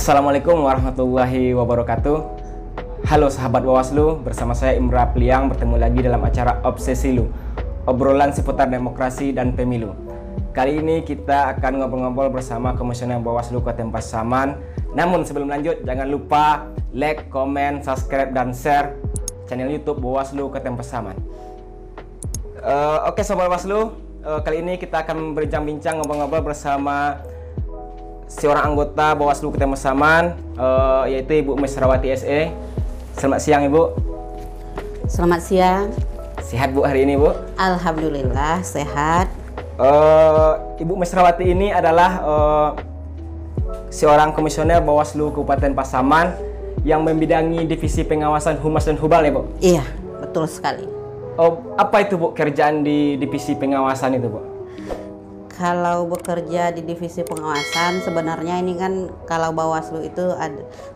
Assalamualaikum warahmatullahi wabarakatuh. Halo sahabat Bawaslu, bersama saya Imra Pliang bertemu lagi dalam acara Obsesi Lu, obrolan seputar demokrasi dan pemilu. Kali ini kita akan ngobrol-ngobrol bersama Komisioner Bawaslu Kabupaten Pasaman. Namun sebelum lanjut, jangan lupa like, komen, subscribe, dan share channel YouTube Bawaslu Kabupaten Pasaman. Oke sobat Bawaslu, kali ini kita akan berbincang-bincang ngobrol-ngobrol bersama seorang anggota Bawaslu Kabupaten Pasaman, yaitu Ibu Mesrawati SE. Selamat siang Ibu. Selamat siang. Sehat Bu hari ini Bu? Alhamdulillah sehat. Ibu Mesrawati ini adalah seorang komisioner Bawaslu Kabupaten Pasaman yang membidangi divisi pengawasan Humas dan Hubal ya Bu? Iya, betul sekali. Apa itu Bu kerjaan di divisi pengawasan itu Bu? Kalau bekerja di divisi pengawasan, sebenarnya ini kan kalau Bawaslu itu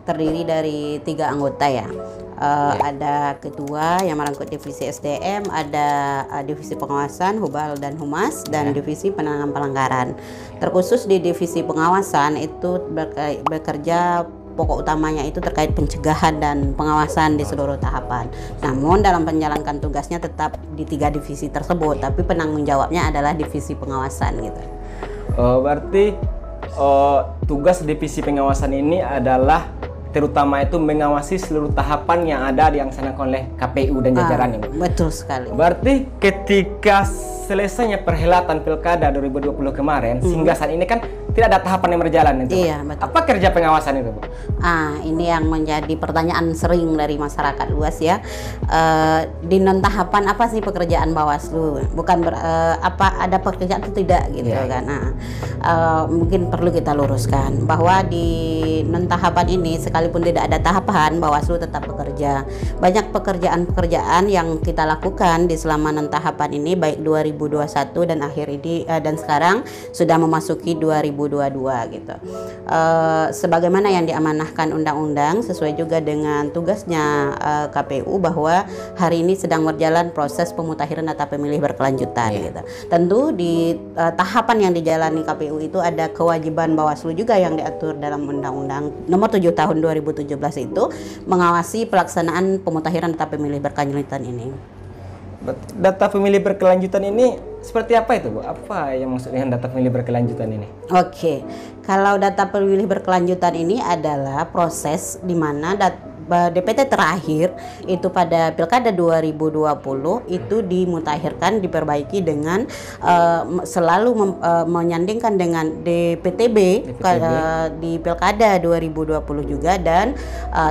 terdiri dari 3 anggota ya. Ada ketua yang merangkut divisi SDM, ada divisi pengawasan, Hubal dan Humas, dan divisi penanganan pelanggaran. Terkhusus di divisi pengawasan itu bekerja pokok utamanya itu terkait pencegahan dan pengawasan di seluruh tahapan. Namun dalam menjalankan tugasnya tetap di 3 divisi tersebut, tapi penanggung jawabnya adalah divisi pengawasan gitu. Berarti tugas divisi pengawasan ini adalah terutama itu mengawasi seluruh tahapan yang ada dilaksanakan oleh KPU dan jajarannya. Betul sekali. Berarti ketika selesainya perhelatan Pilkada 2020 kemarin, sehingga saat ini kan tidak ada tahapan yang berjalan itu. Iya, betul. Apa kerja pengawasan itu Bu? Ini yang menjadi pertanyaan sering dari masyarakat luas ya. Di non tahapan apa sih pekerjaan Bawaslu? Bukan apa ada pekerjaan atau tidak gitu kan. Mungkin perlu kita luruskan bahwa di non tahapan ini sekalipun tidak ada tahapan, Bawaslu tetap bekerja. Banyak pekerjaan-pekerjaan yang kita lakukan di selama non tahapan ini, baik 2021 dan akhir ini dan sekarang sudah memasuki 2022 gitu. Sebagaimana yang diamanahkan undang-undang sesuai juga dengan tugasnya KPU bahwa hari ini sedang berjalan proses pemutakhiran data pemilih berkelanjutan gitu. Tentu di tahapan yang dijalani KPU itu ada kewajiban Bawaslu juga yang diatur dalam Undang-Undang Nomor 7 Tahun 2017 itu mengawasi pelaksanaan pemutakhiran data pemilih berkelanjutan ini. Data pemilih berkelanjutan ini seperti apa itu Bu? Apa yang maksud dengan data pemilih berkelanjutan ini? Oke, kalau data pemilih berkelanjutan ini adalah proses di mana DPT terakhir itu pada Pilkada 2020 itu dimutakhirkan, diperbaiki dengan selalu menyandingkan dengan DPTB. Di Pilkada 2020 juga, dan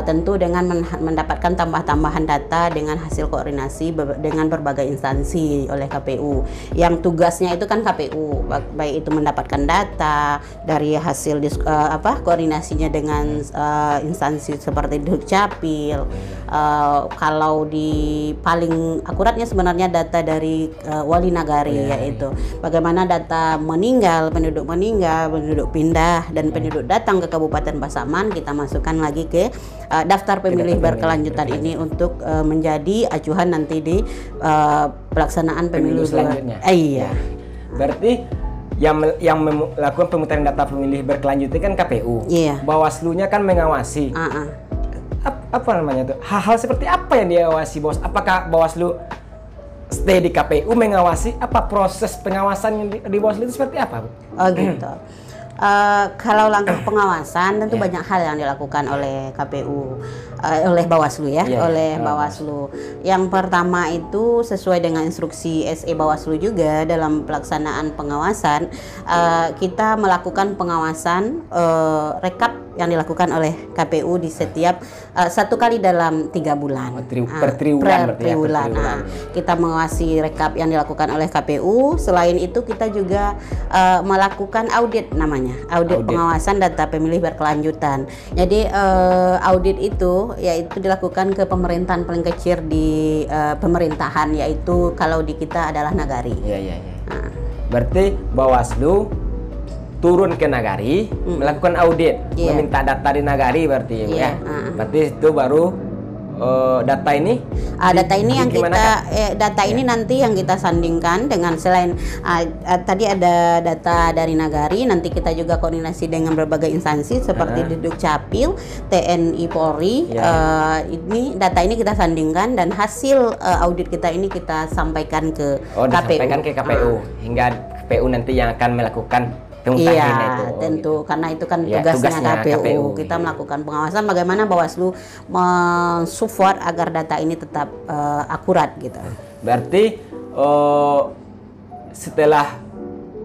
tentu dengan mendapatkan tambah-tambahan data dengan hasil koordinasi dengan berbagai instansi oleh KPU. Yang tugasnya itu kan KPU, baik itu mendapatkan data dari hasil koordinasinya dengan instansi seperti Dukcapil. Kalau di paling akuratnya sebenarnya data dari wali nagari, yaitu bagaimana data penduduk meninggal, penduduk pindah, dan penduduk datang ke Kabupaten Pasaman kita masukkan lagi ke daftar pemilih berkelanjutan ini untuk menjadi acuan nanti di pelaksanaan pemilu selanjutnya. Iya. Berarti yang melakukan pemutahiran data pemilih berkelanjutan kan KPU. Iya. Bawaslu-nya kan mengawasi. Apa namanya tuh? Hal-hal seperti apa yang diawasi Bawaslu? Apakah Bawaslu stay di KPU mengawasi? Apa proses pengawasan yang di Bawaslu itu seperti apa Bu? Gitu. Kalau langkah pengawasan tentu banyak hal yang dilakukan oleh KPU, oleh Bawaslu oleh Bawaslu. Yang pertama itu sesuai dengan instruksi SE Bawaslu juga dalam pelaksanaan pengawasan, kita melakukan pengawasan rekap yang dilakukan oleh KPU di setiap 1 kali dalam 3 bulan. Per triwulan. Kita mengawasi rekap yang dilakukan oleh KPU. Selain itu kita juga melakukan audit namanya. Audit pengawasan data pemilih berkelanjutan. Jadi audit itu yaitu dilakukan ke pemerintahan paling kecil di pemerintahan, yaitu kalau di kita adalah nagari. Berarti Bawaslu turun ke nagari, melakukan audit, meminta data di nagari berarti ya. Berarti itu baru data ini? Data ini yang gimana, data ini nanti yang kita sandingkan dengan selain tadi ada data dari Nagari, nanti kita juga koordinasi dengan berbagai instansi seperti di Dukcapil, TNI, Polri. Ini data ini kita sandingkan dan hasil audit kita ini kita sampaikan ke KPU. Disampaikan ke KPU hingga KPU nanti yang akan melakukan iya, tentu karena itu kan tugasnya KPU. Kita melakukan pengawasan bagaimana Bawaslu mensupport agar data ini tetap akurat gitu. Berarti setelah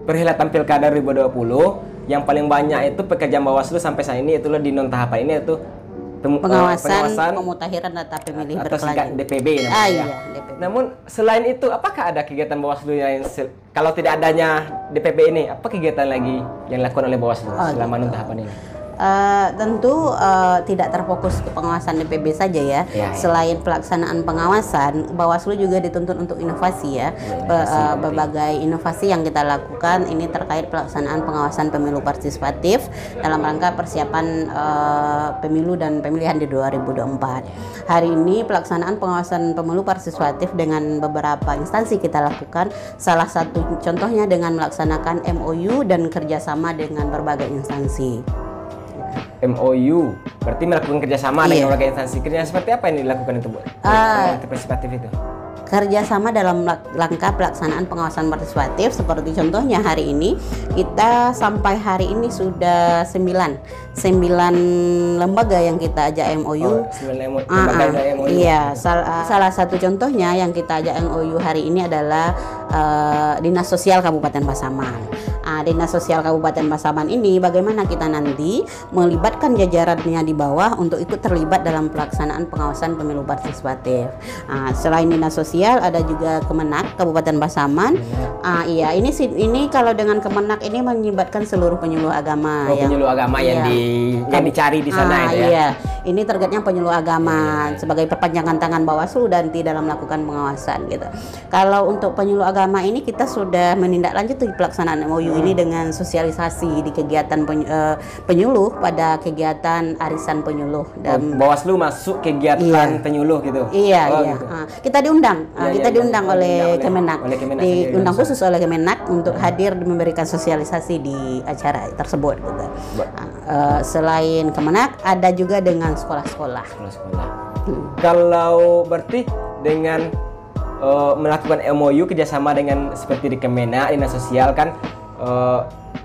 perhelatan Pilkada 2020 yang paling banyak itu pekerjaan Bawaslu sampai saat ini itulah di non tahapan ini itu pengawasan pemutakhiran data pemilih berkelanjutan DPB namanya. Iya, DPB. Namun selain itu apakah ada kegiatan Bawaslu yang kalau tidak adanya DPB ini, apa kegiatan lagi yang dilakukan oleh Bawaslu selama non tahapan ini? Tentu tidak terfokus ke pengawasan DPB saja ya. Selain pelaksanaan pengawasan, Bawaslu juga dituntut untuk inovasi ya. Berbagai inovasi yang kita lakukan ini terkait pelaksanaan pengawasan pemilu partisipatif dalam rangka persiapan pemilu dan pemilihan di 2024. Hari ini pelaksanaan pengawasan pemilu partisipatif dengan beberapa instansi kita lakukan. Salah satu contohnya dengan melaksanakan MOU dan kerjasama dengan berbagai instansi. MOU berarti melakukan kerjasama dengan berbagai instansi. Kerjasama seperti apa yang dilakukan itu, Bu? Partisipatif itu? Kerjasama dalam langkah pelaksanaan pengawasan partisipatif seperti contohnya hari ini kita sampai hari ini sudah 9 lembaga yang kita ajak MOU. 9 lembaga MOU. Iya, salah satu contohnya yang kita ajak MOU hari ini adalah Dinas Sosial Kabupaten Pasaman. Dinas Sosial Kabupaten Pasaman ini bagaimana kita nanti melibatkan jajarannya di bawah untuk ikut terlibat dalam pelaksanaan pengawasan pemilu partisipatif. Selain Dinas Sosial ada juga Kemenak Kabupaten Pasaman. Iya, ini kalau dengan Kemenak ini melibatkan seluruh penyuluh agama. Penyuluh agama yang dicari di sana itu ya. Iya, ini targetnya penyuluh agama sebagai perpanjangan tangan Bawaslu dan tidak dalam melakukan pengawasan gitu. Kalau untuk penyuluh agama ini kita sudah menindaklanjuti pelaksanaan MOU ini dengan sosialisasi di kegiatan penyuluh pada kegiatan arisan penyuluh. Dan Bawaslu masuk kegiatan penyuluh gitu. Iya. Gitu. Kita diundang, diundang oleh Kemenak, diundang khusus oleh Kemenak untuk hadir memberikan sosialisasi di acara tersebut. Gitu. Selain Kemenak, ada juga dengan sekolah-sekolah. Kalau berarti dengan melakukan MOU kerjasama dengan seperti di Kemenak, Dinas Sosial kan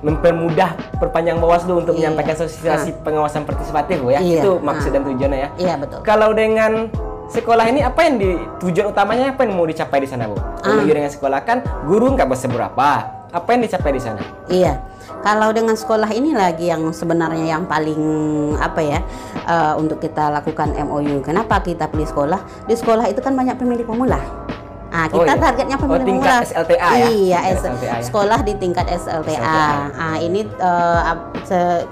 mempermudah perpanjang Bawaslu untuk menyampaikan sosialisasi pengawasan partisipatif, ya. Itu maksud dan tujuannya ya. Iya, betul. Kalau dengan sekolah ini apa yang tujuan utamanya apa yang mau dicapai di sana, Bu? Dengan sekolah kan guru nggak seberapa. Apa yang dicapai di sana? Iya. Kalau dengan sekolah ini lagi yang sebenarnya yang paling untuk kita lakukan MOU. Kenapa kita pilih sekolah? Di sekolah itu kan banyak pemilih pemula. Kita targetnya pemilih pemula. SLTA ya? Iya, sekolah di tingkat SLTA. Ini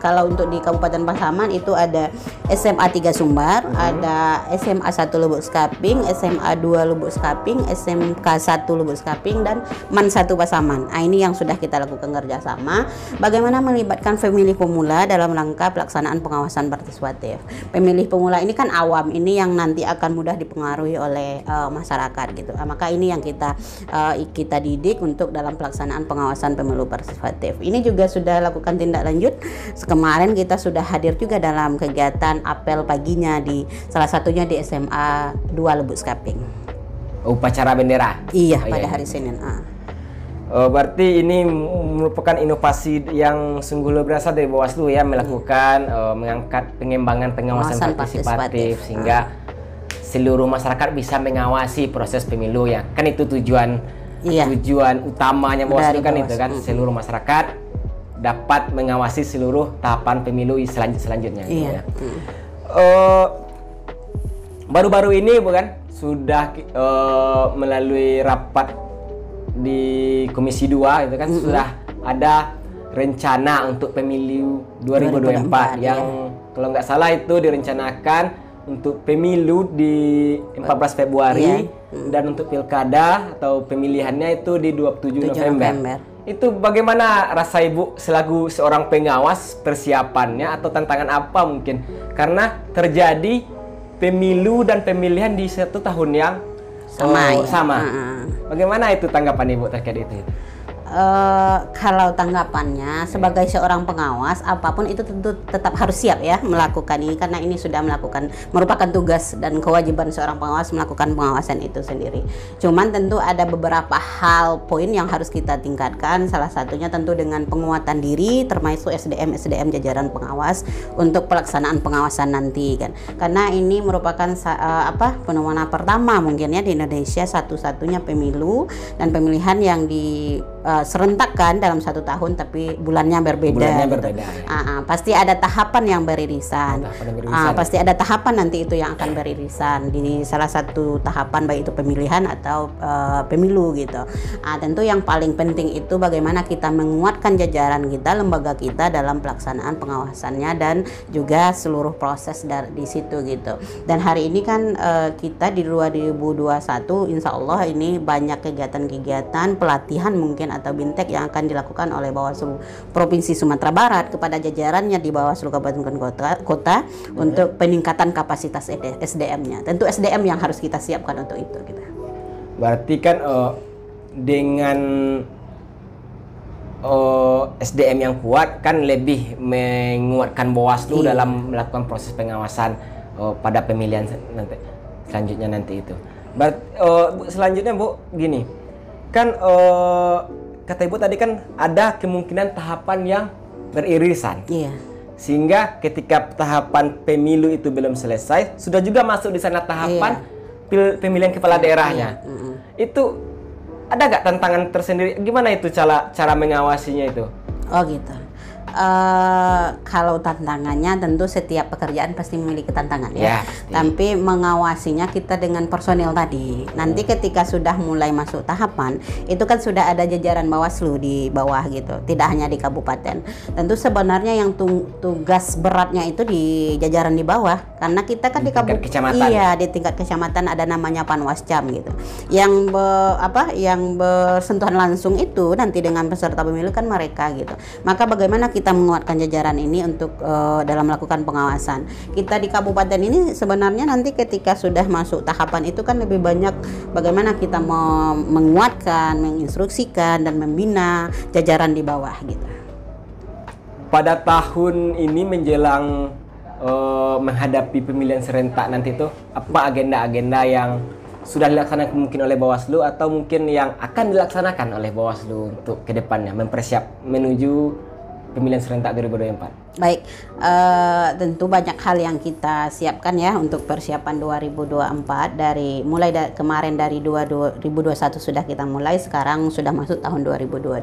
kalau untuk di Kabupaten Pasaman itu ada SMA 3 Sumbar, ada SMA 1 Lubuk Skaping, SMA 2 Lubuk Skaping, SMK 1 Lubuk Skaping, dan MAN 1 Pasaman. Ini yang sudah kita lakukan kerjasama. Bagaimana melibatkan pemilih pemula dalam rangka pelaksanaan pengawasan partisipatif. Pemilih pemula ini kan awam, ini yang nanti akan mudah dipengaruhi oleh masyarakat gitu. Maka ini yang kita didik untuk dalam pelaksanaan pengawasan pemilu partisipatif. Ini juga sudah lakukan tindak lanjut. Kemarin kita sudah hadir juga dalam kegiatan apel paginya di salah satunya di SMA 2 Lubuk Skaping. Upacara bendera. Iya, pada hari Senin. Berarti ini merupakan inovasi yang sungguh luar biasa dari Bawaslu ya, melakukan mengangkat pengembangan pengawasan partisipatif sehingga seluruh masyarakat bisa mengawasi proses pemilu ya. Kan itu tujuan utamanya Bawaslu kan itu kan, seluruh masyarakat dapat mengawasi seluruh tahapan pemilu selanjutnya. Iya. Gitu ya. Baru-baru ini bukan sudah melalui rapat di Komisi 2 itu kan sudah ada rencana untuk pemilu 2024 yang kalau nggak salah itu direncanakan untuk pemilu di 14 Februari dan untuk pilkada atau pemilihannya itu di 27 November. Itu bagaimana rasa Ibu selaku seorang pengawas, persiapannya atau tantangan apa mungkin? Karena terjadi pemilu dan pemilihan di satu tahun yang sama. Bagaimana itu tanggapan Ibu terkait itu? Kalau tanggapannya sebagai seorang pengawas, apapun itu tentu tetap harus siap ya melakukan ini, karena ini sudah merupakan tugas dan kewajiban seorang pengawas melakukan pengawasan itu sendiri. Cuman tentu ada beberapa hal poin yang harus kita tingkatkan, salah satunya tentu dengan penguatan diri termasuk SDM jajaran pengawas untuk pelaksanaan pengawasan nanti kan, karena ini merupakan fenomena pertama mungkin ya di Indonesia, satu-satunya pemilu dan pemilihan yang serentakkan dalam satu tahun tapi bulannya berbeda. Pasti ada tahapan yang beririsan. Pasti ada tahapan nanti itu yang akan beririsan di salah satu tahapan, baik itu pemilihan atau pemilu gitu. Tentu yang paling penting itu bagaimana kita menguatkan jajaran kita, lembaga kita dalam pelaksanaan pengawasannya dan juga seluruh proses di situ gitu. Dan hari ini kan kita di 2021 insya Allah ini banyak kegiatan-kegiatan pelatihan mungkin atau bintek yang akan dilakukan oleh Bawaslu Provinsi Sumatera Barat kepada jajarannya di Bawaslu Kabupaten Kota untuk peningkatan kapasitas SDM-nya. Tentu SDM yang harus kita siapkan untuk itu gitu. Berarti kan dengan SDM yang kuat kan lebih menguatkan Bawaslu dalam melakukan proses pengawasan pada pemilihan selanjutnya nanti itu. Selanjutnya Bu, gini kan kata Ibu tadi kan ada kemungkinan tahapan yang beririsan. Sehingga ketika tahapan pemilu itu belum selesai, sudah juga masuk di sana tahapan pemilihan kepala daerahnya. Itu ada nggak tantangan tersendiri? Gimana itu cara mengawasinya itu? Oh gitu. Kalau tantangannya tentu setiap pekerjaan pasti memiliki tantangan ya. Tapi mengawasinya kita dengan personil tadi. Nanti ketika sudah mulai masuk tahapan, itu kan sudah ada jajaran Bawaslu di bawah gitu. Tidak hanya di kabupaten. Tentu sebenarnya yang tugas beratnya itu di jajaran di bawah, karena kita kan di kabupaten. Iya, di tingkat kecamatan ada namanya Panwascam gitu. Yang bersentuhan langsung itu nanti dengan peserta pemilu kan mereka gitu. Maka bagaimana kita menguatkan jajaran ini untuk dalam melakukan pengawasan. Kita di kabupaten ini sebenarnya nanti ketika sudah masuk tahapan itu kan lebih banyak bagaimana kita menguatkan, menginstruksikan dan membina jajaran di bawah gitu. Pada tahun ini menjelang menghadapi pemilihan serentak nanti itu, apa agenda-agenda yang sudah dilaksanakan mungkin oleh Bawaslu atau mungkin yang akan dilaksanakan oleh Bawaslu untuk kedepannya menuju pemilihan serentak 2024? Baik, tentu banyak hal yang kita siapkan ya untuk persiapan 2024 mulai kemarin dari 2021 sudah kita mulai, sekarang sudah masuk tahun 2022.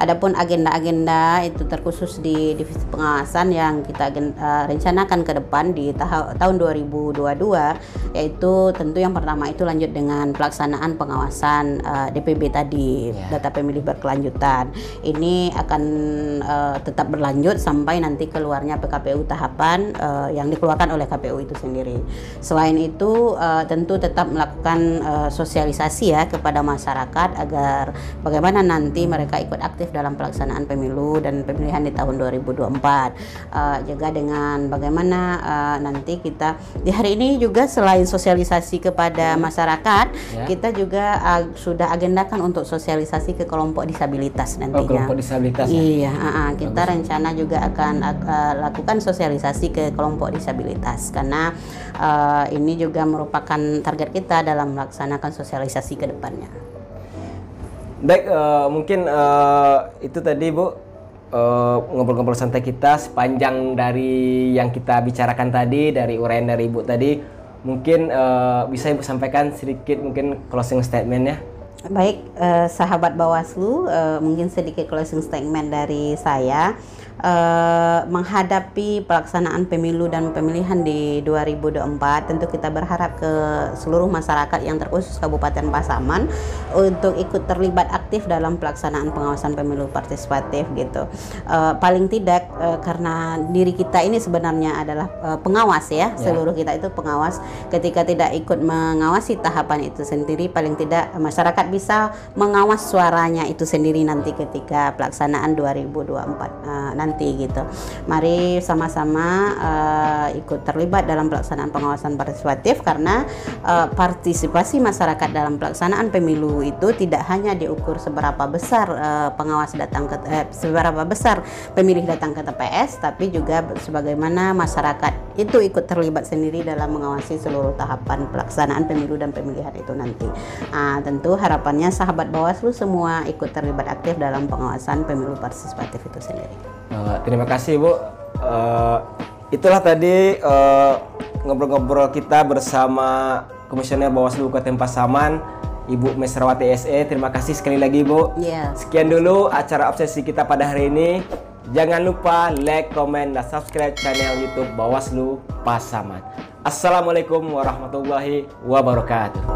Adapun agenda-agenda itu terkhusus di divisi pengawasan yang kita rencanakan ke depan di tahun 2022, yaitu tentu yang pertama itu lanjut dengan pelaksanaan pengawasan DPB tadi, data pemilih berkelanjutan. Ini akan tetap berlanjut sampai nanti keluarnya PKPU tahapan yang dikeluarkan oleh KPU itu sendiri. Selain itu tentu tetap melakukan sosialisasi ya kepada masyarakat agar bagaimana nanti mereka ikut aktif dalam pelaksanaan pemilu dan pemilihan di tahun 2024. Juga dengan bagaimana nanti kita di hari ini juga selain sosialisasi kepada masyarakat, kita juga sudah agendakan untuk sosialisasi ke kelompok disabilitas nantinya. Kelompok disabilitas. Iya, kita rencana juga akan lakukan sosialisasi ke kelompok disabilitas karena ini juga merupakan target kita dalam melaksanakan sosialisasi ke depannya. Baik, mungkin itu tadi Bu ngobrol-ngobrol santai kita sepanjang dari yang kita bicarakan tadi, dari uraian dari Ibu tadi. Mungkin bisa Ibu sampaikan sedikit mungkin closing statement-nya. Baik, sahabat Bawaslu, mungkin sedikit closing statement dari saya. Menghadapi pelaksanaan pemilu dan pemilihan di 2024, tentu kita berharap ke seluruh masyarakat yang terkhusus Kabupaten Pasaman untuk ikut terlibat aktif dalam pelaksanaan pengawasan pemilu partisipatif gitu. Paling tidak karena diri kita ini sebenarnya adalah pengawas ya, seluruh kita itu pengawas. Ketika tidak ikut mengawasi tahapan itu sendiri, paling tidak masyarakat bisa mengawas suaranya itu sendiri nanti ketika pelaksanaan 2024 nanti gitu. Mari sama-sama ikut terlibat dalam pelaksanaan pengawasan partisipatif, karena partisipasi masyarakat dalam pelaksanaan pemilu itu tidak hanya diukur seberapa besar pengawas datang ke seberapa besar pemilih datang ke TPS, tapi juga sebagaimana masyarakat itu ikut terlibat sendiri dalam mengawasi seluruh tahapan pelaksanaan pemilu dan pemilihan itu nanti. Tentu harapannya sahabat Bawaslu semua ikut terlibat aktif dalam pengawasan pemilu partisipatif itu sendiri. Terima kasih Bu. Itulah tadi ngobrol-ngobrol kita bersama Komisioner Bawaslu Kabupaten Pasaman, Ibu Mesrawati SE. Terima kasih sekali lagi Bu. Sekian dulu acara obsesi kita pada hari ini. Jangan lupa like, komen, dan subscribe channel YouTube Bawaslu Pasaman. Assalamualaikum warahmatullahi wabarakatuh.